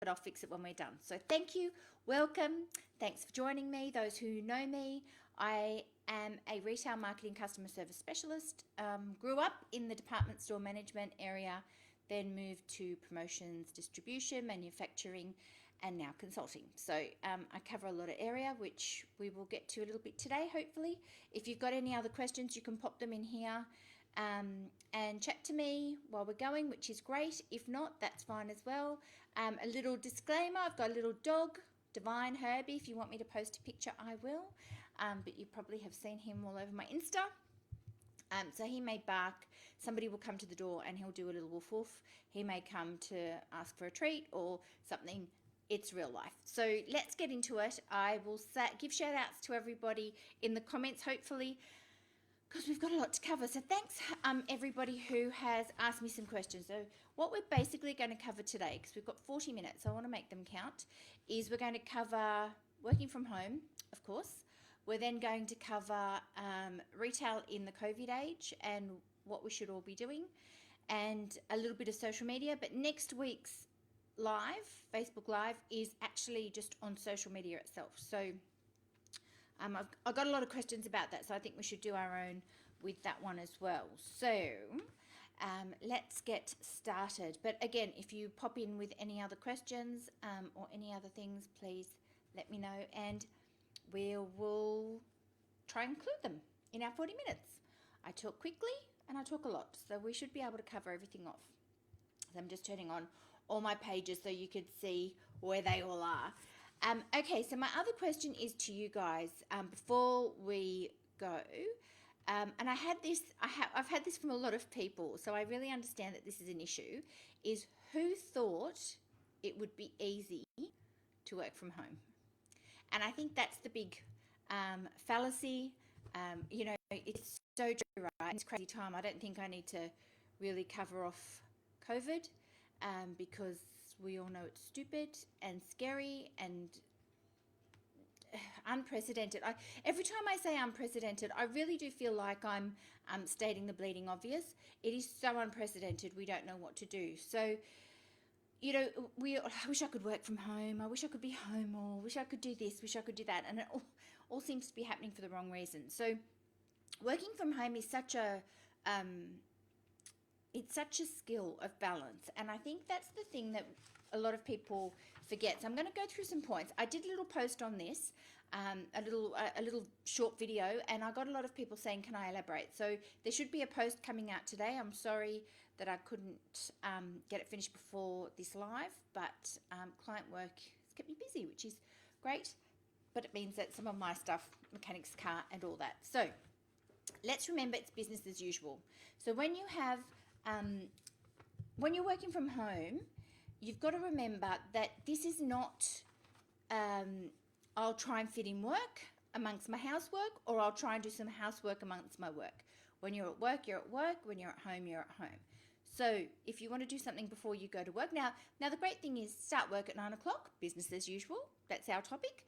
I'll fix it when we're done. So thank you, welcome, thanks for joining me. Those who know me, I am a retail marketing customer service specialist. Grew up in the department store management area, then moved to promotions, distribution, manufacturing, and now consulting. So I cover a lot of area, which we will get to a little bit today, hopefully. If you've got any other questions, you can pop them in here and chat to me while we're going, which is great. If not, that's fine as well. A little disclaimer, I've got a little dog, Divine Herbie. If you want me to post a picture, I will. But you probably have seen him all over my Insta. So he may bark, somebody will come to the door and he'll do a little woof woof. He may come to ask for a treat or something. It's real life. So let's get into it. I will give shout outs to everybody in the comments, hopefully, because we've got a lot to cover. So thanks everybody who has asked me some questions. So what we're basically going to cover today, because we've got 40 minutes, so I want to make them count, is we're going to cover working from home, of course. We're then going to cover retail in the COVID age and what we should all be doing, and a little bit of social media. But next week's live, Facebook Live, is actually just on social media itself. So I've got a lot of questions about that, so I think we should do our own with that one as well. So let's get started. But again, if you pop in with any other questions or any other things, please let me know, and we will try and include them in our 40 minutes. I talk quickly and I talk a lot, so we should be able to cover everything off. So I'm just turning on all my pages so you could see where they all are. Okay, so my other question is to you guys before we go, and I've had this from a lot of people, so I really understand that this is an issue, is who thought it would be easy to work from home? And I think that's the big fallacy. You know, it's so true, right? It's a crazy time. I don't think I need to really cover off COVID because we all know it's stupid and scary and unprecedented. Every time I say unprecedented, I really do feel like I'm stating the bleeding obvious. It is so unprecedented, we don't know what to do. So, you know, I wish I could work from home. I wish I could be home more. Wish I could do this. Wish I could do that. And it all seems to be happening for the wrong reason. So working from home is such a it's such a skill of balance, and I think that's the thing that a lot of people forget. So I'm going to go through some points. I did a little post on this, a little short video, and I got a lot of people saying, can I elaborate? So there should be a post coming out today. I'm sorry that I couldn't get it finished before this live, but client work has kept me busy, which is great, but it means that some of my stuff, mechanics, car, and all that. So let's remember it's business as usual. So when you have when you're working from home, you've got to remember that this is not, I'll try and fit in work amongst my housework, or I'll try and do some housework amongst my work. When you're at work, you're at work. When you're at home, you're at home. So if you want to do something before you go to work, now the great thing is start work at 9 o'clock, business as usual. That's our topic.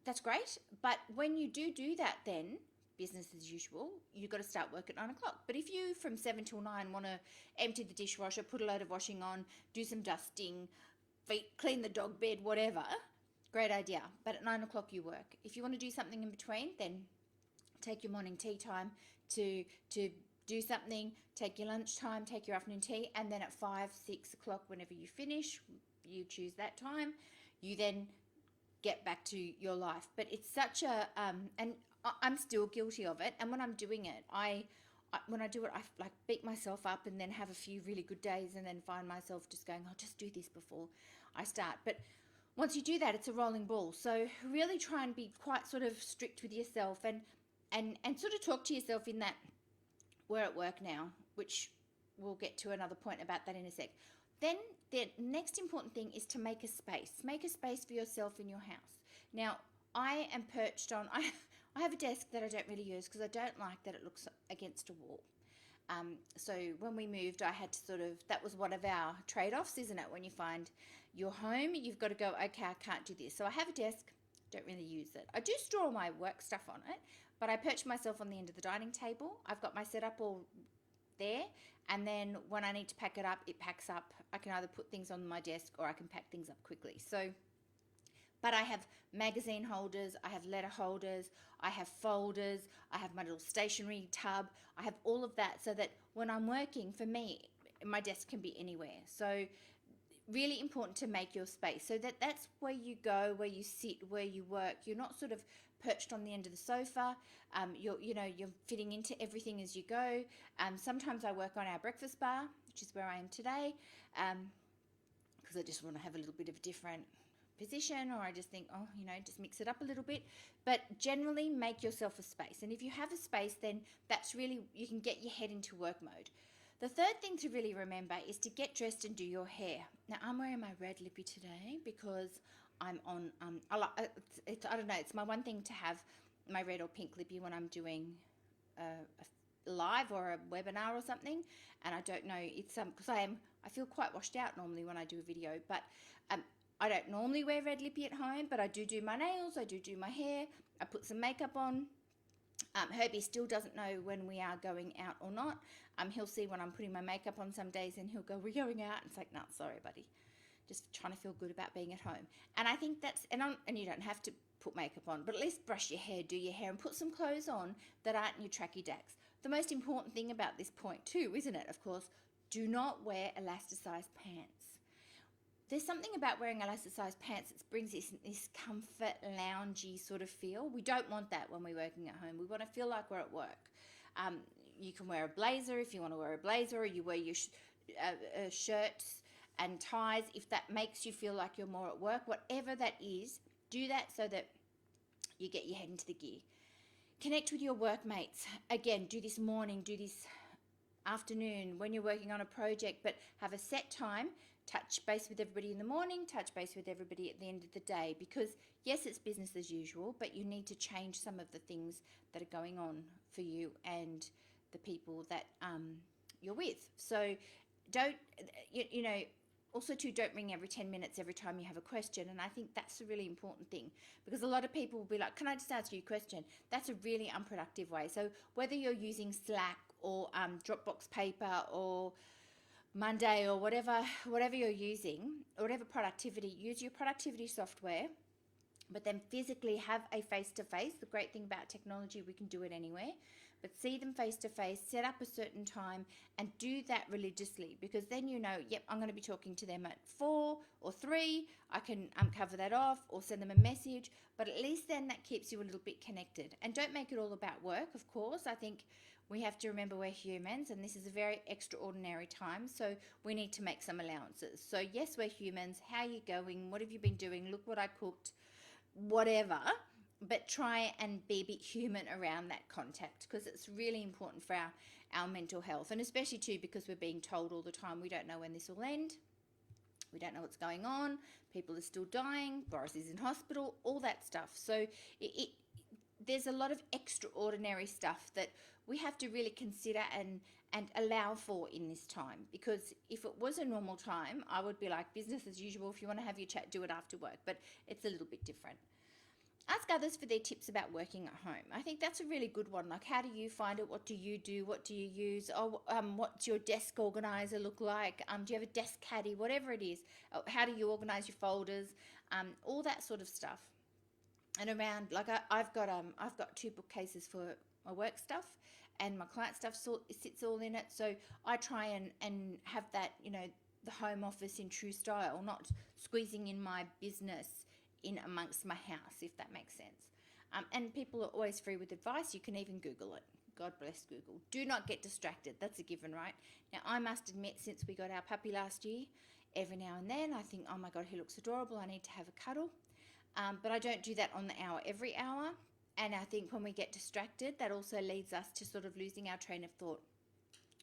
That's great. But when you do that, then business as usual, you've got to start work at 9 o'clock. But if you from 7 till 9 want to empty the dishwasher, put a load of washing on, do some dusting, clean the dog bed, whatever, great idea. But at 9 o'clock you work. If you want to do something in between, then take your morning tea time to do something, take your lunch time, take your afternoon tea, and then at 5, 6 o'clock, whenever you finish, you choose that time, you then get back to your life. But it's such a, and I'm still guilty of it. And when I'm doing it, when I do it, I like beat myself up and then have a few really good days and then find myself just going, I'll just do this before I start. But once you do that, it's a rolling ball. So really try and be quite sort of strict with yourself and sort of talk to yourself in that we're at work now, which we'll get to another point about that in a sec. Then the next important thing is to make a space. Make a space for yourself in your house. Now, I am perched on, I have a desk that I don't really use because I don't like that it looks against a wall. So when we moved, I had to sort of, that was one of our trade-offs, isn't it? When you find your home, you've got to go, okay, I can't do this. So I have a desk, don't really use it. I do store all my work stuff on it, but I perch myself on the end of the dining table. I've got my setup all there. And then when I need to pack it up, it packs up. I can either put things on my desk or I can pack things up quickly. So, but I have magazine holders, I have letter holders, I have folders, I have my little stationery tub. I have all of that so that when I'm working, for me, my desk can be anywhere. So really important to make your space so that that's where you go, where you sit, where you work. You're not sort of perched on the end of the sofa. You're fitting into everything as you go. Sometimes I work on our breakfast bar, which is where I am today, because I just want to have a little bit of a different position, or I just think, just mix it up a little bit. But generally make yourself a space. And if you have a space, then that's really, you can get your head into work mode. The third thing to really remember is to get dressed and do your hair. Now, I'm wearing my red lippy today because I'm on, I don't know, it's my one thing to have my red or pink lippy when I'm doing a live or a webinar or something. And I don't know, it's because I feel quite washed out normally when I do a video, but I don't normally wear red lippy at home, but I do my nails, I do my hair, I put some makeup on. Herbie still doesn't know when we are going out or not. He'll see when I'm putting my makeup on some days and he'll go, "We're going out." And it's like, "No, sorry, buddy. Just trying to feel good about being at home." And I think that's, and you don't have to put makeup on, but at least brush your hair, do your hair, and put some clothes on that aren't in your tracky dacks. The most important thing about this point too, isn't it? Of course, do not wear elasticized pants. There's something about wearing elasticized pants that brings this comfort, loungy sort of feel. We don't want that when we're working at home. We want to feel like we're at work. You can wear a blazer if you want to wear a blazer, or you wear your shirts and ties if that makes you feel like you're more at work. Whatever that is, do that so that you get your head into the gear. Connect with your workmates. Again, do this morning, do this afternoon when you're working on a project, but have a set time. Touch base with everybody in the morning, touch base with everybody at the end of the day, because yes, it's business as usual, but you need to change some of the things that are going on for you and the people that you're with. So don't, also too, don't ring every 10 minutes every time you have a question. And I think that's a really important thing, because a lot of people will be like, "Can I just ask you a question?" That's a really unproductive way. So whether you're using Slack or Dropbox paper or Monday or whatever you're using, or whatever productivity, use your productivity software, but then physically have a face-to-face. The great thing about technology, we can do it anywhere, but see them face-to-face, set up a certain time and do that religiously, because then yep, I'm going to be talking to them at 4 or 3. I can cover that off or send them a message, but at least then that keeps you a little bit connected. And don't make it all about work, of course. I think we have to remember we're humans, and this is a very extraordinary time, so we need to make some allowances. So yes, we're humans. How are you going? What have you been doing? Look what I cooked, whatever. But try and be a bit human around that contact, because it's really important for our mental health, and especially too because we're being told all the time we don't know when this will end. We don't know what's going on. People are still dying. Boris is in hospital, all that stuff. So there's a lot of extraordinary stuff that we have to really consider and allow for in this time, because if it was a normal time, I would be like, business as usual. If you want to have your chat, do it after work, but it's a little bit different. Ask others for their tips about working at home. I think that's a really good one. Like, how do you find it? What do you do? What do you use? What's your desk organizer look like? Do you have a desk caddy? Whatever it is. How do you organize your folders? All that sort of stuff. And around, like I've got 2 bookcases for my work stuff, and my client stuff sits all in it. So I try and have that, the home office in true style, not squeezing in my business in amongst my house, if that makes sense. And people are always free with advice. You can even Google it. God bless Google. Do not get distracted. That's a given, right? Now, I must admit, since we got our puppy last year, every now and then I think, oh my God, he looks adorable. I need to have a cuddle. But I don't do that on the hour, every hour. And I think when we get distracted, that also leads us to sort of losing our train of thought.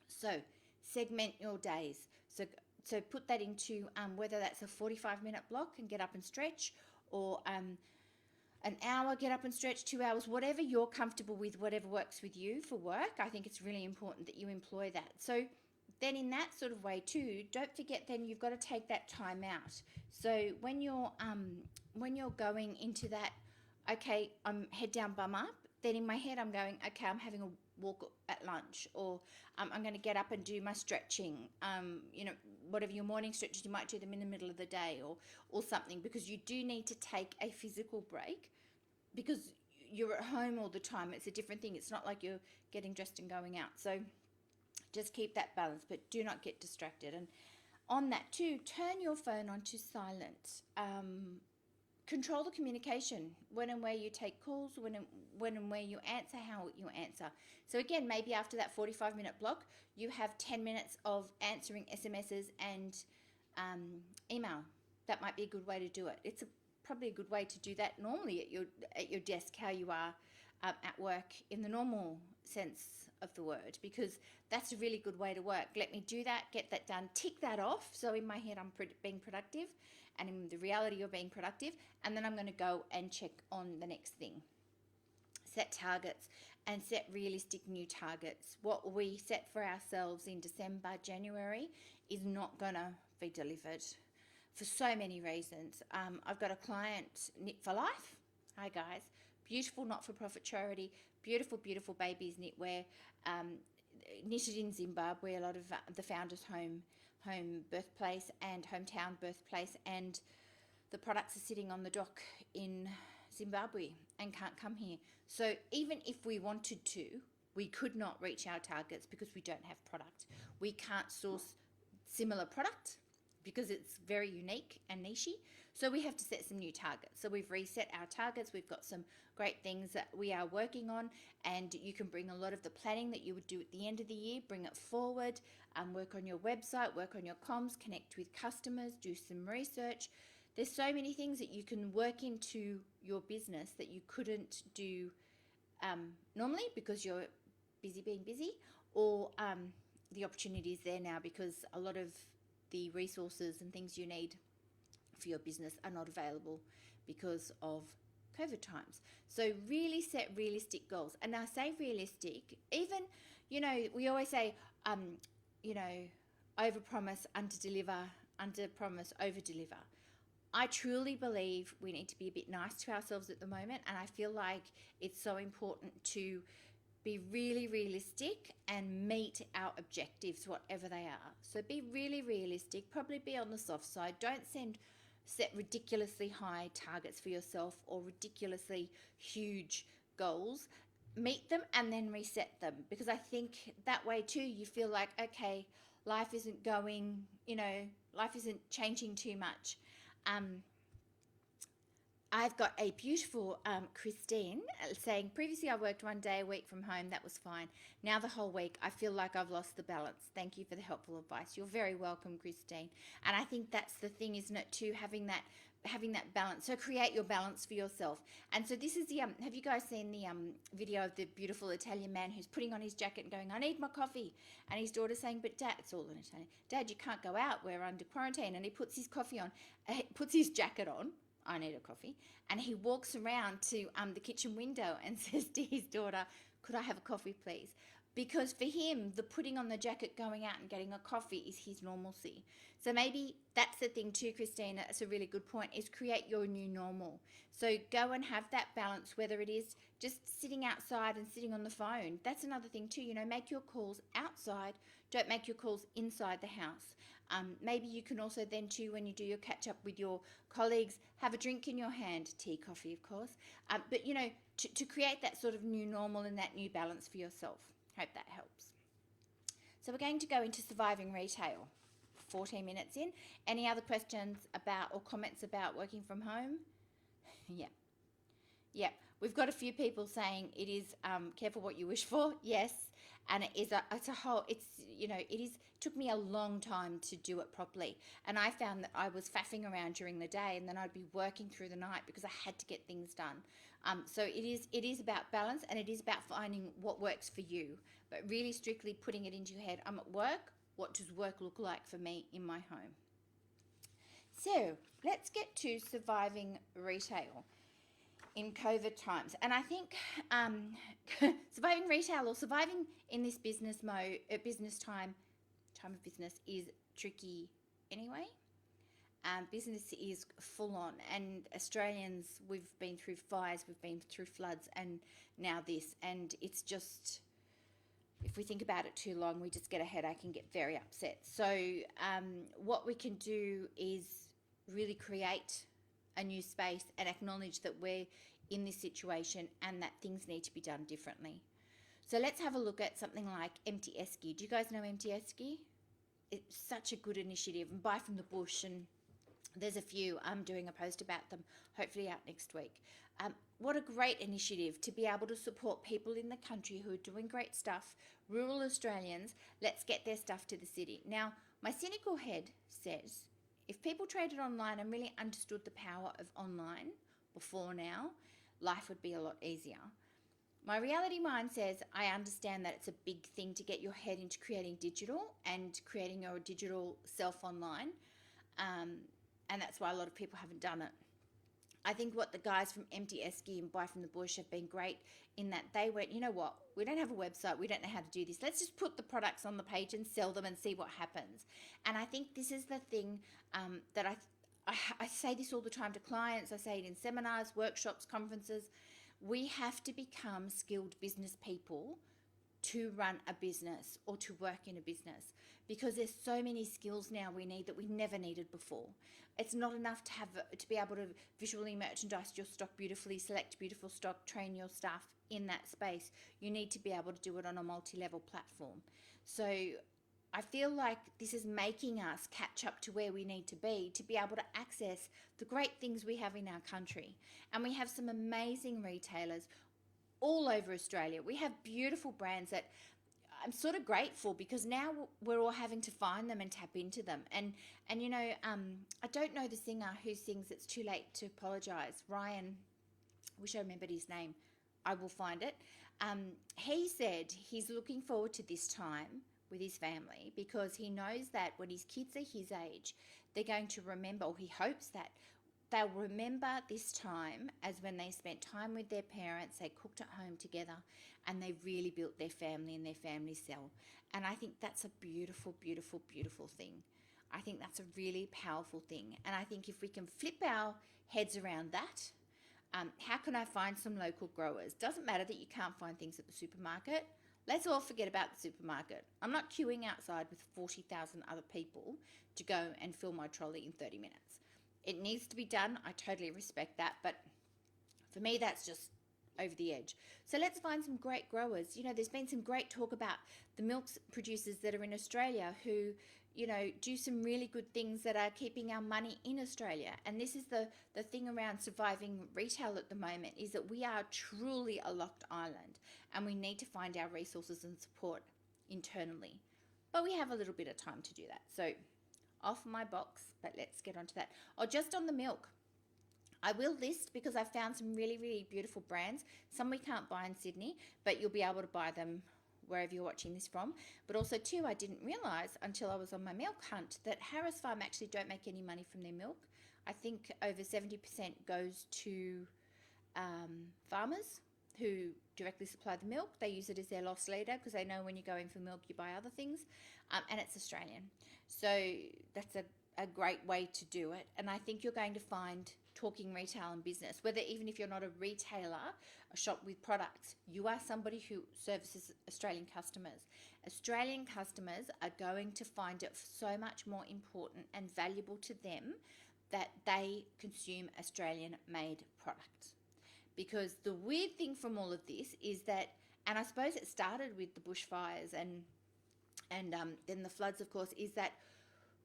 So segment your days. So put that into whether that's a 45-minute block and get up and stretch, or an hour, get up and stretch, 2 hours, whatever you're comfortable with, whatever works with you for work. I think it's really important that you employ that. So then in that sort of way too, don't forget then you've got to take that time out. So when you're going into that, okay, I'm head down, bum up, then in my head I'm going, okay, I'm having a walk at lunch, or I'm going to get up and do my stretching. Whatever your morning stretches, you might do them in the middle of the day, or something, because you do need to take a physical break, because you're at home all the time. It's a different thing. It's not like you're getting dressed and going out. So just keep that balance, but do not get distracted. And on that too, turn your phone onto silent. Control the communication, when and where you take calls, when and where you answer, how you answer. So again, maybe after that 45-minute block, you have 10 minutes of answering SMSs and email. That might be a good way to do it. It's probably a good way to do that normally at your desk, how you are at work in the normal sense of the word, because that's a really good way to work. Let me do that, get that done, tick that off. So in my head, I'm being productive, and in the reality, you're being productive. And then I'm going to go and check on the next thing. Set targets and set realistic new targets. What we set for ourselves in December, January is not going to be delivered for so many reasons. I've got a client, Knit for Life. Hi guys. Beautiful not-for-profit charity, beautiful, beautiful babies knitwear, knitted in Zimbabwe, a lot of the founder's home birthplace and hometown birthplace, and the products are sitting on the dock in Zimbabwe and can't come here. So even if we wanted to, we could not reach our targets because we don't have product. We can't source similar product because it's very unique and nichey. So we have to set some new targets. So we've reset our targets. We've got some great things that we are working on, and you can bring a lot of the planning that you would do at the end of the year, bring it forward, work on your website, work on your comms, connect with customers, do some research. There's so many things that you can work into your business that you couldn't do normally because you're busy being busy, or the opportunity is there now because a lot of the resources and things you need for your business are not available because of COVID times. So really set realistic goals. And I say realistic, even, we always say, overpromise, underdeliver, underpromise, overdeliver. I truly believe we need to be a bit nice to ourselves at the moment, and I feel like it's so important to be really realistic and meet our objectives, whatever they are. So be really realistic, probably be on the soft side. Don't set ridiculously high targets for yourself or ridiculously huge goals. Meet them and then reset them, because I think that way too you feel like, okay, life isn't going, life isn't changing too much. I've got a beautiful Christine saying, previously I worked 1 day a week from home. That was fine. Now the whole week, I feel like I've lost the balance. Thank you for the helpful advice. You're very welcome, Christine. And I think that's the thing, isn't it, too, having that balance. So create your balance for yourself. And so this is the, have you guys seen the video of the beautiful Italian man who's putting on his jacket and going, I need my coffee. And his daughter saying, but Dad, it's all in Italian. Dad, you can't go out. We're under quarantine. And he puts his coffee on, puts his jacket on. I need a coffee. And he walks around to the kitchen window and says to his daughter, could I have a coffee, please? Because for him, the putting on the jacket, going out and getting a coffee is his normalcy. So maybe that's the thing too, Christina. That's a really good point, is create your new normal. So go and have that balance, whether it is just sitting outside and sitting on the phone. That's another thing too, make your calls outside. Don't make your calls inside the house. Maybe you can also then too, when you do your catch up with your colleagues, have a drink in your hand, tea, coffee, of course. But to create that sort of new normal and that new balance for yourself. Hope that helps. So we're going to go into surviving retail. 14 minutes in. Any other questions about or comments about working from home? Yeah. We've got a few people saying it is careful what you wish for. Yes. And it took me a long time to do it properly. And I found that I was faffing around during the day, and then I'd be working through the night because I had to get things done. So it is about balance, and it is about finding what works for you, but really strictly putting it into your head. I'm at work. What does work look like for me in my home? So let's get to surviving retail in COVID times. And I think surviving retail, or surviving in this business time of business, is tricky anyway. Business is full on, and Australians, we've been through fires, we've been through floods, and now this, and it's just if we think about it too long, we just get a headache and get very upset. So what we can do is really create a new space and acknowledge that we're in this situation and that things need to be done differently. So let's have a look at something like Empty Esky. Do you guys know Empty Esky? It's such a good initiative, and Buy from the Bush, and there's a few. I'm doing a post about them, hopefully out next week. What a great initiative to be able to support people in the country who are doing great stuff, rural Australians. Let's get their stuff to the city. Now, my cynical head says, if people traded online and really understood the power of online before now, life would be a lot easier. My reality mind says, I understand that it's a big thing to get your head into creating digital and creating your digital self online. And that's why a lot of people haven't done it. I think what the guys from Empty Esky and Buy from the Bush have been great in that they went, you know what, we don't have a website, we don't know how to do this. Let's just put the products on the page and sell them and see what happens. And I think this is the thing that I say this all the time to clients. I say it in seminars, workshops, conferences. We have to become skilled business people to run a business or to work in a business, because there's so many skills now we need that we never needed before. It's not enough to be able to visually merchandise your stock beautifully, select beautiful stock, train your staff in that space. You need to be able to do it on a multi-level platform. So I feel like this is making us catch up to where we need to be able to access the great things we have in our country. And we have some amazing retailers all over Australia. We have beautiful brands that I'm sort of grateful, because now we're all having to find them and tap into them. And you know, I don't know the singer who sings It's Too Late to Apologise. Ryan, I wish I remembered his name. I will find it. He said he's looking forward to this time with his family, because he knows that when his kids are his age, they're going to remember, or he hopes that they'll remember this time as when they spent time with their parents, they cooked at home together, and they really built their family and their family cell. And I think that's a beautiful, beautiful, beautiful thing. I think that's a really powerful thing. And I think if we can flip our heads around that, how can I find some local growers? Doesn't matter that you can't find things at the supermarket. Let's all forget about the supermarket. I'm not queuing outside with 40,000 other people to go and fill my trolley in 30 minutes. It needs to be done. I totally respect that. But for me, that's just over the edge. So let's find some great growers. You know, there's been some great talk about the milk producers that are in Australia who, you know, do some really good things that are keeping our money in Australia. And this is the thing around surviving retail at the moment, is that we are truly a locked island, and we need to find our resources and support internally. But we have a little bit of time to do that. So off my box, but let's get onto that. Oh, just on the milk, I will list, because I found some really, really beautiful brands. Some we can't buy in Sydney, but you'll be able to buy them wherever you're watching this from. But also too, I didn't realise until I was on my milk hunt that Harris Farm actually don't make any money from their milk. I think over 70% goes to farmers who directly supply the milk. They use it as their loss leader, because they know when you go in for milk, you buy other things, and it's Australian. So that's a great way to do it. And I think you're going to find, talking retail and business, whether even if you're not a retailer, a shop with products, you are somebody who services Australian customers. Australian customers are going to find it so much more important and valuable to them that they consume Australian made products. Because the weird thing from all of this is that, and I suppose it started with the bushfires and then the floods, of course, is that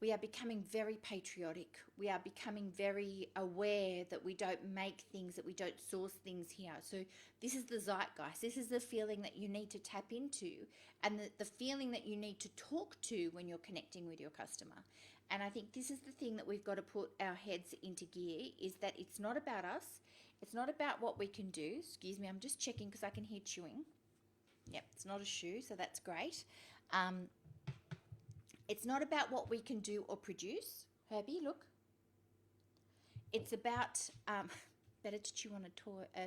we are becoming very patriotic. We are becoming very aware that we don't make things, that we don't source things here. So this is the zeitgeist. This is the feeling that you need to tap into, and the feeling that you need to talk to when you're connecting with your customer. And I think this is the thing that we've got to put our heads into gear, is that it's not about us. It's not about what we can do. Excuse me, I'm just checking because I can hear chewing. Yep, it's not a shoe, so that's great. It's not about what we can do or produce. Herbie, look. It's about, better to chew on a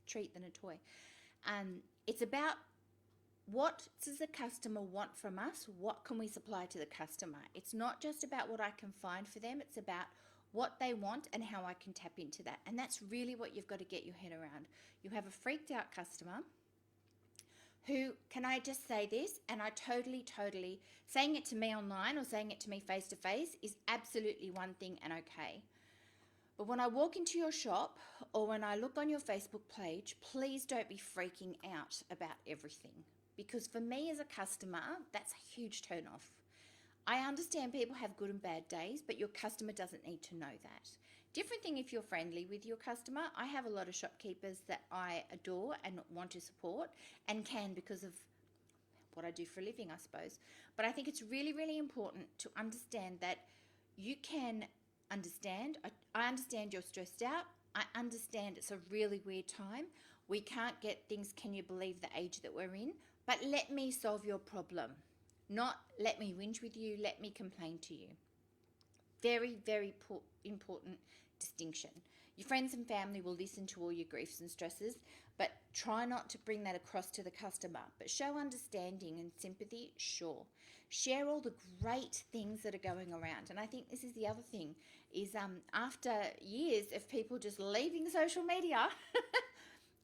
treat than a toy. It's about, what does the customer want from us? What can we supply to the customer? It's not just about what I can find for them. It's about what they want and how I can tap into that. And that's really what you've got to get your head around. You have a freaked out customer who, can I just say this, and I totally, saying it to me online or saying it to me face to face is absolutely one thing and okay. But when I walk into your shop or when I look on your Facebook page, please don't be freaking out about everything. Because for me as a customer, that's a huge turn off. I understand people have good and bad days, but your customer doesn't need to know that. Different thing if you're friendly with your customer. I have a lot of shopkeepers that I adore and want to support and can because of what I do for a living, I suppose. But I think it's really, really important to understand that you can understand. I understand you're stressed out. I understand it's a really weird time. We can't get things, can you believe the age that we're in? But let me solve your problem. Not let me whinge with you, let me complain to you. Very, very important distinction. Your friends and family will listen to all your griefs and stresses, but try not to bring that across to the customer. But show understanding and sympathy, sure. Share all the great things that are going around. And I think this is the other thing, is after years of people just leaving social media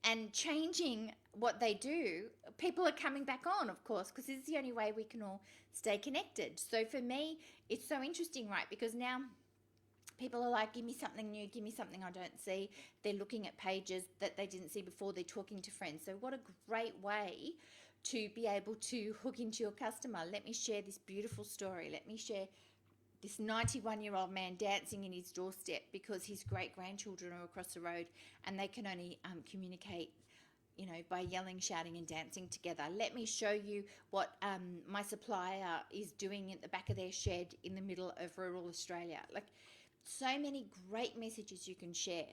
and changing what they do, people are coming back on, of course, because this is the only way we can all stay connected. So for me, it's so interesting, right? Because now people are like, give me something new, give me something I don't see. They're looking at pages that they didn't see before. They're talking to friends. So what a great way to be able to hook into your customer. Let me share this beautiful story. Let me share this 91-year-old man dancing in his doorstep because his great-grandchildren are across the road and they can only communicate, you know, by yelling, shouting and dancing together. Let me show you what my supplier is doing at the back of their shed in the middle of rural Australia. Like, so many great messages you can share.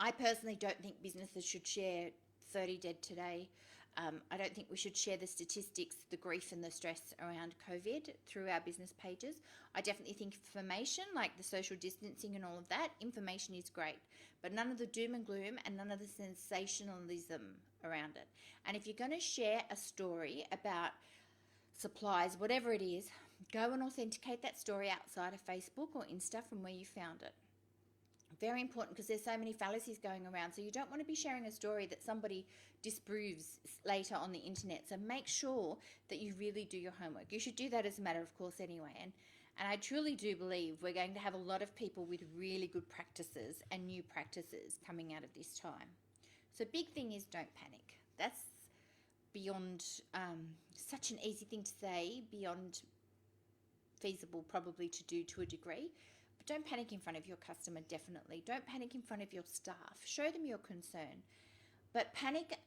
I personally don't think businesses should share 30 dead today. I don't think we should share the statistics, the grief and the stress around COVID through our business pages. I definitely think information, like the social distancing and all of that, information is great, but none of the doom and gloom and none of the sensationalism around it. And if you're going to share a story about supplies, whatever it is, go and authenticate that story outside of Facebook or Insta from where you found it. Very important, because there's so many fallacies going around. So you don't want to be sharing a story that somebody disproves later on the internet. So make sure that you really do your homework. You should do that as a matter of course anyway. And I truly do believe we're going to have a lot of people with really good practices and new practices coming out of this time. So big thing is don't panic. That's beyond such an easy thing to say, beyond feasible probably to do to a degree. Don't panic in front of your customer, definitely. Don't panic in front of your staff. Show them your concern. But panic,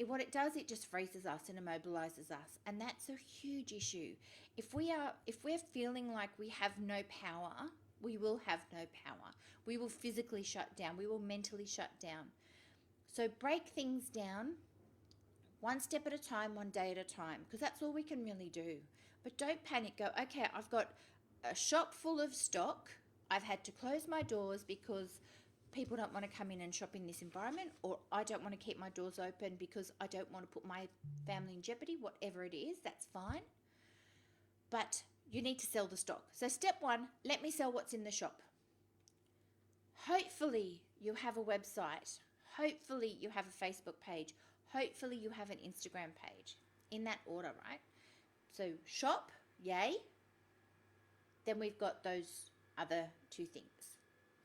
what it does, it just freezes us and immobilizes us. And that's a huge issue. If we're feeling like we have no power, we will have no power. We will physically shut down. We will mentally shut down. So break things down one step at a time, one day at a time, because that's all we can really do. But don't panic. Go, okay, I've got a shop full of stock. I've had to close my doors because people don't want to come in and shop in this environment, or I don't want to keep my doors open because I don't want to put my family in jeopardy. Whatever it is, that's fine. But you need to sell the stock. So step one, let me sell what's in the shop. Hopefully you have a website. Hopefully you have a Facebook page. Hopefully you have an Instagram page. In that order, right? So shop, yay. Then we've got those other two things,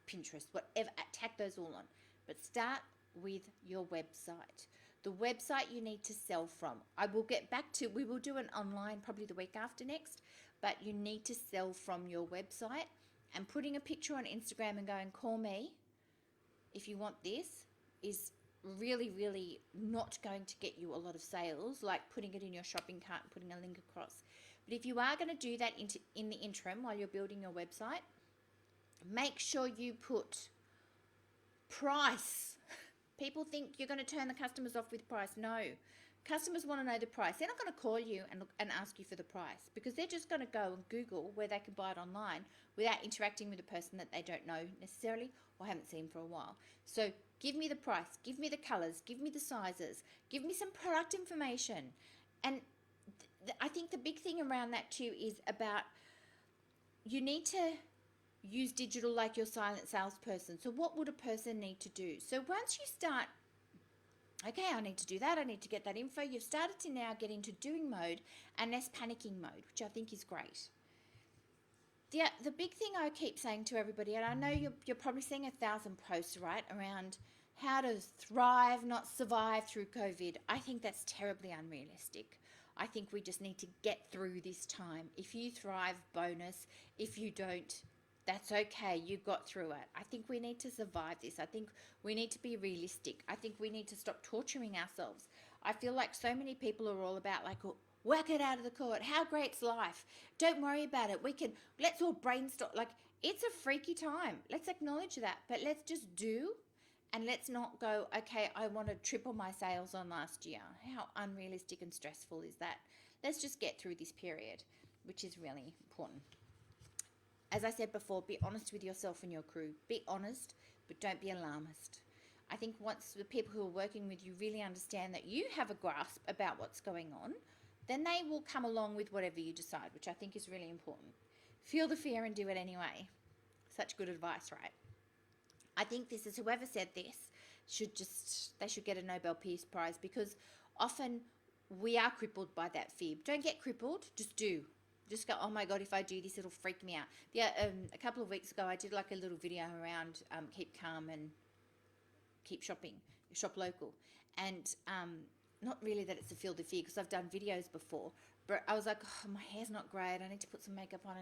Pinterest, whatever, tack those all on. But start with your website. The website you need to sell from. I will get back to, we will do an online probably the week after next, but you need to sell from your website. And putting a picture on Instagram and going, call me if you want this, is really, really not going to get you a lot of sales, like putting it in your shopping cart and putting a link across. But if you are going to do that in the interim while you're building your website, make sure you put price. People think you're going to turn the customers off with price. No. Customers want to know the price. They're not going to call you and ask you for the price, because they're just going to go and Google where they can buy it online without interacting with a person that they don't know necessarily or haven't seen for a while. So give me the price, give me the colours, give me the sizes, give me some product information. And I think the big thing around that too is about, you need to use digital like your silent salesperson. So what would a person need to do? So once you start okay, I need to do that. I need to get that info. You've started to now get into doing mode and less panicking mode, which I think is great. The big thing I keep saying to everybody, and I know you're probably seeing 1,000 posts, right, around how to thrive, not survive through COVID. I think that's terribly unrealistic. I think we just need to get through this time. If you thrive, bonus. If you don't, that's okay. You got through it. I think we need to survive this. I think we need to be realistic. I think we need to stop torturing ourselves. I feel like so many people are all about like, work it out of the court. How great's life? Don't worry about it. Let's all brainstorm. Like, it's a freaky time. Let's acknowledge that. But let's just do, and let's not go, okay, I want to triple my sales on last year. How unrealistic and stressful is that? Let's just get through this period, which is really important. As I said before, be honest with yourself and your crew. Be honest, but don't be alarmist. I think once the people who are working with you really understand that you have a grasp about what's going on, then they will come along with whatever you decide, which I think is really important. Feel the fear and do it anyway. Such good advice, right? I think this is whoever said this they should get a Nobel Peace Prize, because often we are crippled by that fear. Don't get crippled, just do. Just go, oh my God, if I do this, it'll freak me out. A couple of weeks ago, I did like a little video around keep calm and keep shopping, shop local. And not really that it's a field of fear, because I've done videos before, but I was like, oh, my hair's not great. I need to put some makeup on.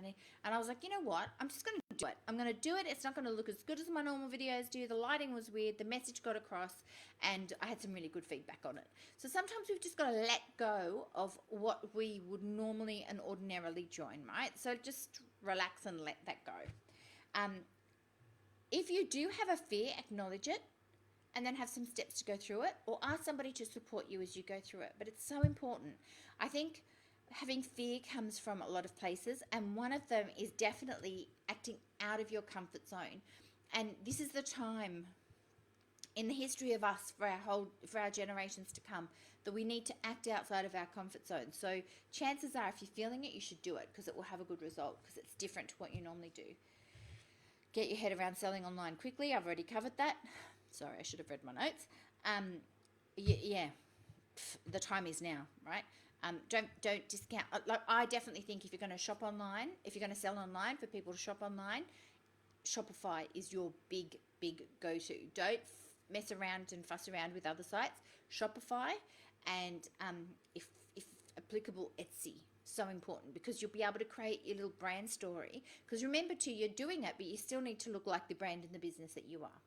And I was like, you know what? I'm just going to do it. I'm going to do it. It's not going to look as good as my normal videos do. The lighting was weird. The message got across, and I had some really good feedback on it. So sometimes we've just got to let go of what we would normally and ordinarily join, right? So just relax and let that go. If you do have a fear, acknowledge it, and then have some steps to go through it, or ask somebody to support you as you go through it. But it's so important. I think having fear comes from a lot of places, and one of them is definitely acting out of your comfort zone. And this is the time in the history of us for our generations to come that we need to act outside of our comfort zone. So chances are, if you're feeling it, you should do it, because it will have a good result, because it's different to what you normally do. Get your head around selling online quickly. I've already covered that. Sorry, I should have read my notes. The time is now, right? Don't discount. Like, I definitely think if you're going to shop online, if you're going to sell online for people to shop online, Shopify is your big go-to. Don't mess around and fuss around with other sites. Shopify, and if applicable, Etsy. So important, because you'll be able to create your little brand story. Because remember too, you're doing it, but you still need to look like the brand in the business that you are.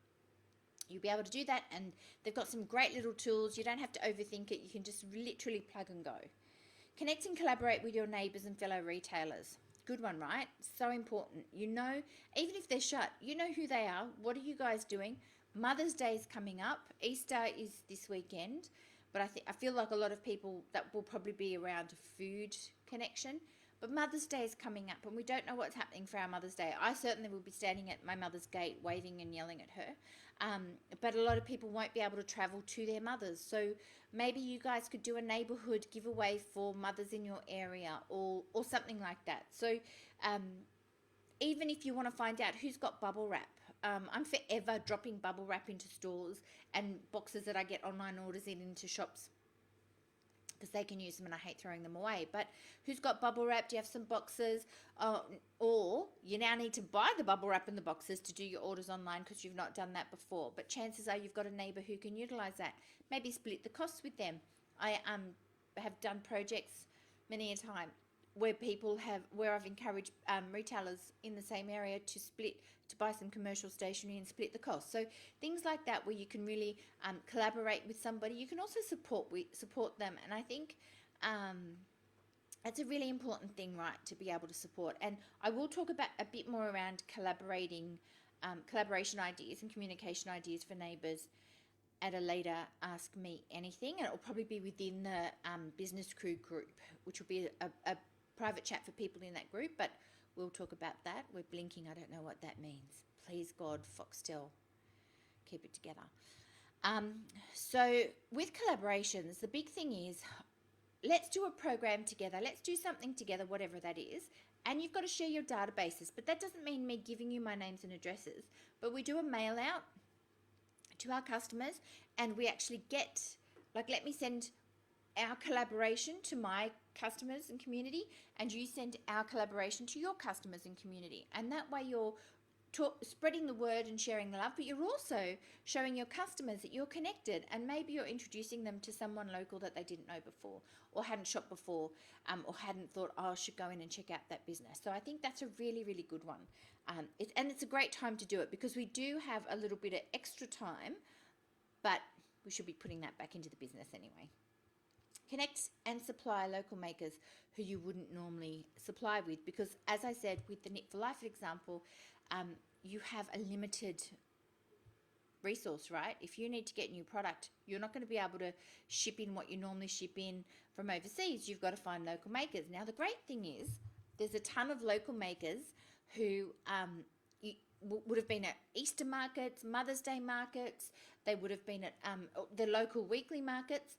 You'll be able to do that, and they've got some great little tools. You don't have to overthink it. You can just literally plug and go. Connect and collaborate with your neighbours and fellow retailers. Good one, right? So important. You know, even if they're shut, you know who they are. What are you guys doing? Mother's Day is coming up. Easter is this weekend. But I feel like a lot of people, that will probably be around food connection. But Mother's Day is coming up, and we don't know what's happening for our Mother's Day. I certainly will be standing at my mother's gate waving and yelling at her. But a lot of people won't be able to travel to their mothers. So maybe you guys could do a neighbourhood giveaway for mothers in your area, or something like that. So even if you want to find out who's got bubble wrap, I'm forever dropping bubble wrap into stores and boxes that I get online orders into shops, because they can use them, and I hate throwing them away. But who's got bubble wrap? Do you have some boxes? Or you now need to buy the bubble wrap and the boxes to do your orders online, because you've not done that before. But chances are you've got a neighbour who can utilise that. Maybe split the costs with them. I have done projects many a time where I've encouraged retailers in the same area to buy some commercial stationery and split the cost. So things like that, where you can really collaborate with somebody. You can also support them, and I think it's a really important thing, right, to be able to support. And I will talk about a bit more around collaboration ideas and communication ideas for neighbours at a later Ask Me Anything, and it will probably be within the Business Crew group, which will be a private chat for people in that group, but we'll talk about that. We're blinking. I don't know what that means. Please God, Foxtel, keep it together. So with collaborations, the big thing is, let's do a program together. Let's do something together, whatever that is. And you've got to share your databases, but that doesn't mean me giving you my names and addresses, but we do a mail out to our customers, and we actually get Like, let me send our collaboration to my customers and community, and you send our collaboration to your customers and community. And that way you're spreading the word and sharing the love, but you're also showing your customers that you're connected, and maybe you're introducing them to someone local that they didn't know before or hadn't shopped before, or hadn't thought, oh, I should go in and check out that business. So I think that's a really, really good one. And it's a great time to do it because we do have a little bit of extra time, but we should be putting that back into the business anyway. Connect and supply local makers who you wouldn't normally supply with, because as I said with the Knit for Life example, you have a limited resource, right? If you need to get new product, you're not going to be able to ship in what you normally ship in from overseas. You've got to find local makers. Now, the great thing is there's a ton of local makers who would have been at Easter markets, Mother's Day markets. They would have been at the local weekly markets.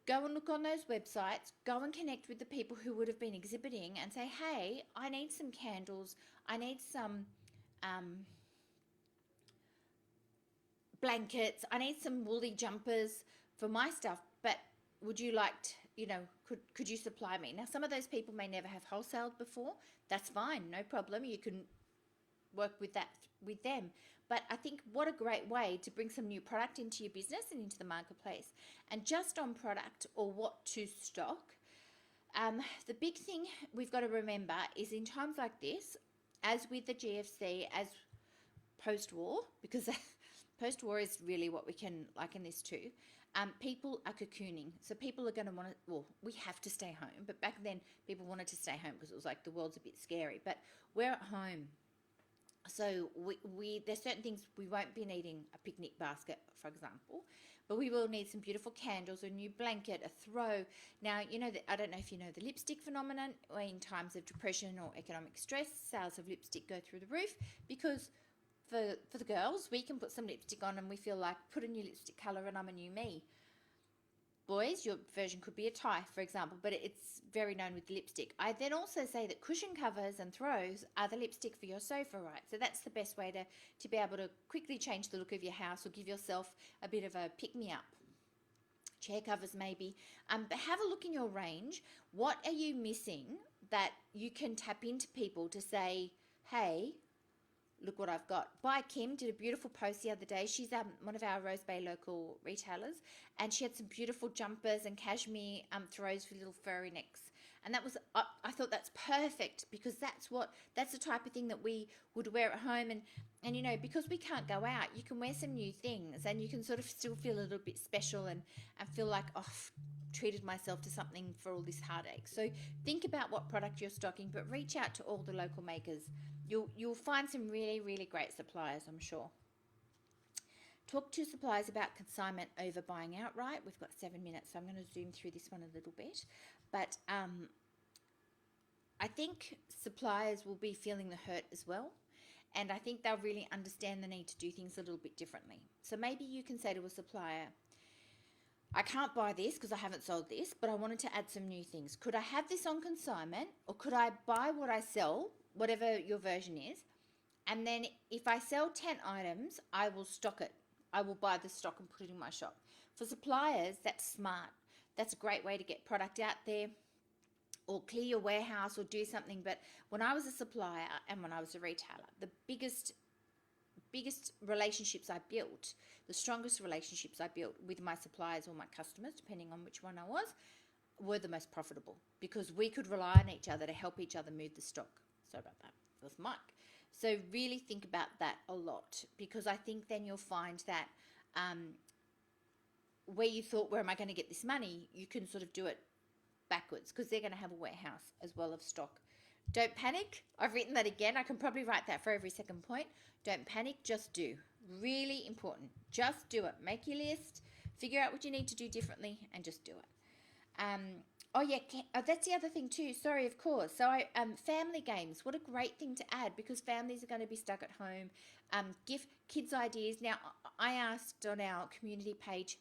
Go and look on those websites, go and connect with the people who would have been exhibiting and say, hey, I need some candles, I need some blankets, I need some woolly jumpers for my stuff, but would you like to, could you supply me? Now, some of those people may never have wholesaled before. That's fine, no problem. You can work with that with them. But I think what a great way to bring some new product into your business and into the marketplace. And just on product or what to stock, the big thing we've got to remember is in times like this, as with the GFC, as post-war, because post-war is really what we can liken this to, people are cocooning. So people are going to want to, well, we have to stay home. But back then, people wanted to stay home because it was like the world's a bit scary. But we're at home. So there's certain things we won't be needing, a picnic basket, for example, but we will need some beautiful candles, a new blanket, a throw. Now, I don't know if you know the lipstick phenomenon. In times of depression or economic stress, sales of lipstick go through the roof because for the girls, we can put some lipstick on and we feel like, put a new lipstick colour and I'm a new me. Boys, your version could be a tie, for example, but it's very known with the lipstick. I then also say that cushion covers and throws are the lipstick for your sofa, right? So that's the best way to be able to quickly change the look of your house or give yourself a bit of a pick-me-up. Chair covers maybe. But have a look in your range. What are you missing that you can tap into people to say, hey, look what I've got. By Kim did a beautiful post the other day. She's one of our Rose Bay local retailers, and she had some beautiful jumpers and cashmere throws for little furry necks. And that was, I thought that's perfect because that's the type of thing that we would wear at home. And because we can't go out, you can wear some new things and you can sort of still feel a little bit special and feel like, oh, I've treated myself to something for all this heartache. So think about what product you're stocking, but reach out to all the local makers. You'll find some really, really great suppliers, I'm sure. Talk to suppliers about consignment over buying outright. We've got 7 minutes, so I'm going to zoom through this one a little bit. But I think suppliers will be feeling the hurt as well. And I think they'll really understand the need to do things a little bit differently. So maybe you can say to a supplier, I can't buy this because I haven't sold this, but I wanted to add some new things. Could I have this on consignment, or could I buy what I sell, whatever your version is, and then if I sell 10 items, I will stock it. I will buy the stock and put it in my shop. For suppliers, that's smart. That's a great way to get product out there or clear your warehouse or do something. But when I was a supplier and when I was a retailer, the biggest relationships I built, the strongest relationships I built with my suppliers or my customers, depending on which one I was, were the most profitable because we could rely on each other to help each other move the stock. Sorry about that. It was Mike. So really think about that a lot, because I think then you'll find that where you thought, where am I going to get this money? You can sort of do it backwards because they're going to have a warehouse as well of stock. Don't panic. I've written that again. I can probably write that for every second point. Don't panic. Just do. Really important. Just do it. Make your list. Figure out what you need to do differently and just do it. Oh yeah, that's the other thing too. Sorry, of course. So family games. What a great thing to add, because families are going to be stuck at home. Give kids ideas. Now, I asked on our community page,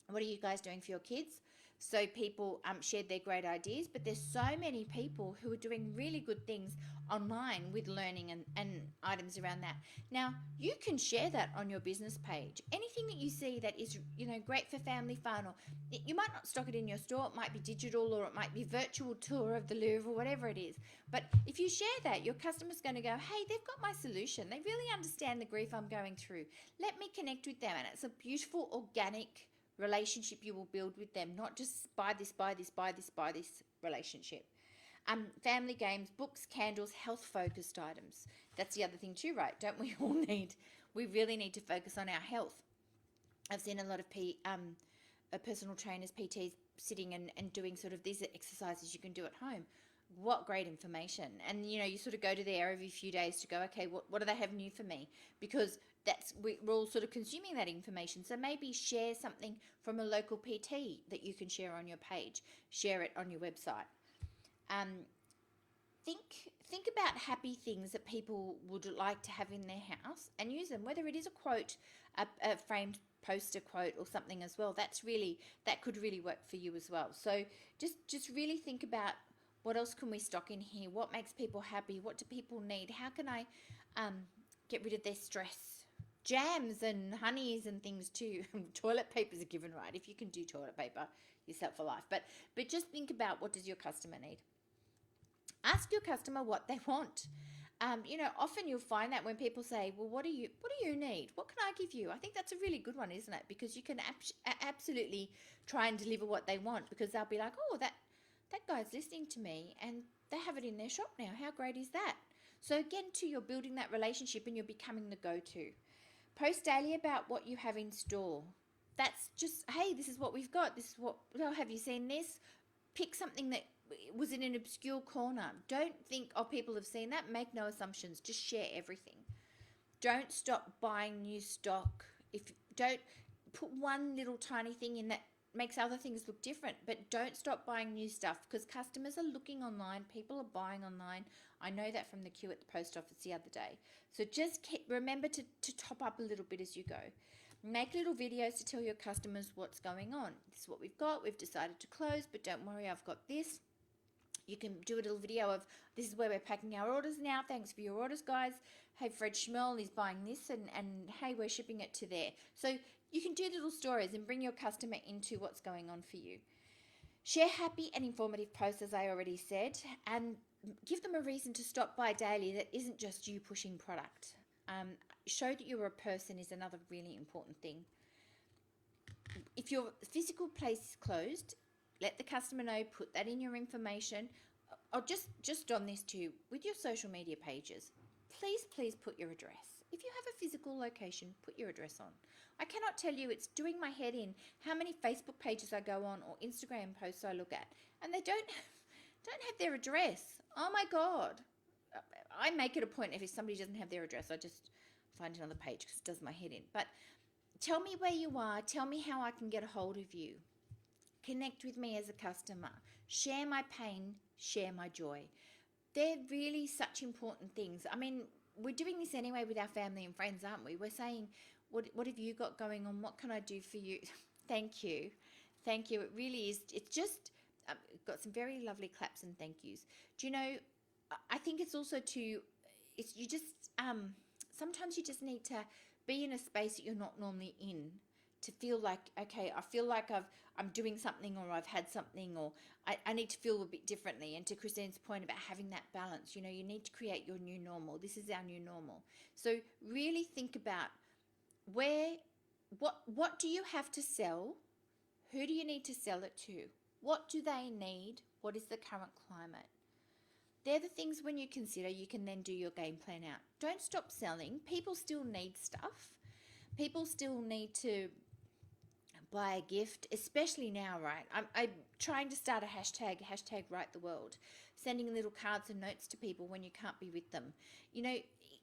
what are you guys doing for your kids? So people shared their great ideas, but there's so many people who are doing really good things online with learning and items around that. Now, you can share that on your business page. Anything that you see that is, great for family fun, or you might not stock it in your store, it might be digital, or it might be virtual tour of the Louvre, or whatever it is. But if you share that, your customer's going to go, hey, they've got my solution. They really understand the grief I'm going through. Let me connect with them. And it's a beautiful, organic relationship you will build with them, not just buy this relationship. Family games, books, candles, health focused items. That's the other thing too, right? Don't we all we really need to focus on our health. I've seen a lot of personal trainers, PTs, sitting and doing sort of these exercises you can do at home. What great information. And you sort of go to there every few days to go, okay, what do they have new for me? Because we're all sort of consuming that information. So maybe share something from a local PT that you can share on your page. Share it on your website. Think about happy things that people would like to have in their house and use them, whether it is a quote, a framed poster quote, or something as well. That could really work for you as well. So just really think about, what else can we stock in here? What makes people happy? What do people need? How can I get rid of their stress? Jams and honeys and things too. Toilet paper is a given, right? If you can do toilet paper, you're set for life. But just think about, what does your customer need? Ask your customer what they want. Often you'll find that when people say, well, what do you need? What can I give you? I think that's a really good one, isn't it? Because you can absolutely try and deliver what they want, because they'll be like, oh, that guy's listening to me and they have it in their shop now. How great is that? So again, too, you're building that relationship and you're becoming the go-to. Post daily about what you have in store. That's just, hey, this is what we've got. This is what, oh, have you seen this? Pick something that was in an obscure corner. Don't think, oh, people have seen that. Make no assumptions. Just share everything. Don't stop buying new stock. Don't put one little tiny thing in that makes other things look different, but don't stop buying new stuff, because customers are looking online. People are buying online. I know that from the queue at the post office the other day. So just remember to top up a little bit as you go. Make little videos to tell your customers what's going on. This is what we've got. We've decided to close, but don't worry, I've got this. You can do a little video of, this is where we're packing our orders now. Thanks for your orders, guys. Hey, Fred Schmel is buying this, and hey, we're shipping it to there. So you can do little stories and bring your customer into what's going on for you. Share happy and informative posts, as I already said, and give them a reason to stop by daily that isn't just you pushing product. Show that you're a person is another really important thing. If your physical place is closed, let the customer know, put that in your information. Or just on this too, with your social media pages, please put your address. If you have a physical location, put your address on. I cannot tell you, it's doing my head in how many Facebook pages I go on or Instagram posts I look at, and they don't have their address. Oh my God. I make it a point, if somebody doesn't have their address, I just find another page because it does my head in. But tell me where you are. Tell me how I can get a hold of you. Connect with me as a customer. Share my pain. Share my joy. They're really such important things. I mean, we're doing this anyway with our family and friends, aren't we? We're saying, what have you got going on? What can I do for you? Thank you. Thank you. It really is. It's just got some very lovely claps and thank yous. Do you know, I think it's also sometimes you just need to be in a space that you're not normally in, to feel like, okay, I feel like I'm doing something, or I've had something, or I need to feel a bit differently. And to Christine's point about having that balance, you need to create your new normal. This is our new normal. So really think about what do you have to sell? Who do you need to sell it to? What do they need? What is the current climate? They're the things, when you consider, you can then do your game plan out. Don't stop selling. People still need stuff. People still need to buy a gift, especially now, right? I'm trying to start a hashtag Write the World, sending little cards and notes to people when you can't be with them.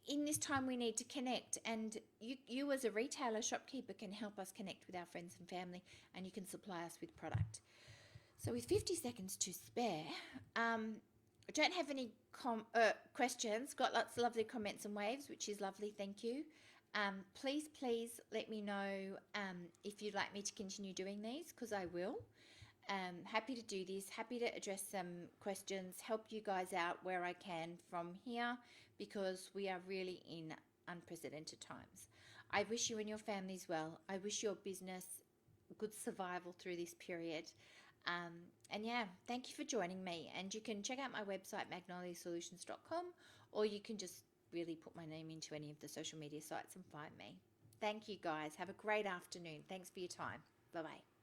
In this time we need to connect, and you as a retailer, shopkeeper, can help us connect with our friends and family, and you can supply us with product. So with 50 seconds to spare, I don't have any questions. Got lots of lovely comments and waves, which is lovely. Thank you. Please let me know if you'd like me to continue doing these, because I will. Happy to do this, happy to address some questions, help you guys out where I can from here, because we are really in unprecedented times. I wish you and your families well. I wish your business good survival through this period. And yeah, thank you for joining me. And you can check out my website, magnoliasolutions.com, or you can just really put my name into any of the social media sites and find me. Thank you guys. Have a great afternoon. Thanks for your time. Bye-bye.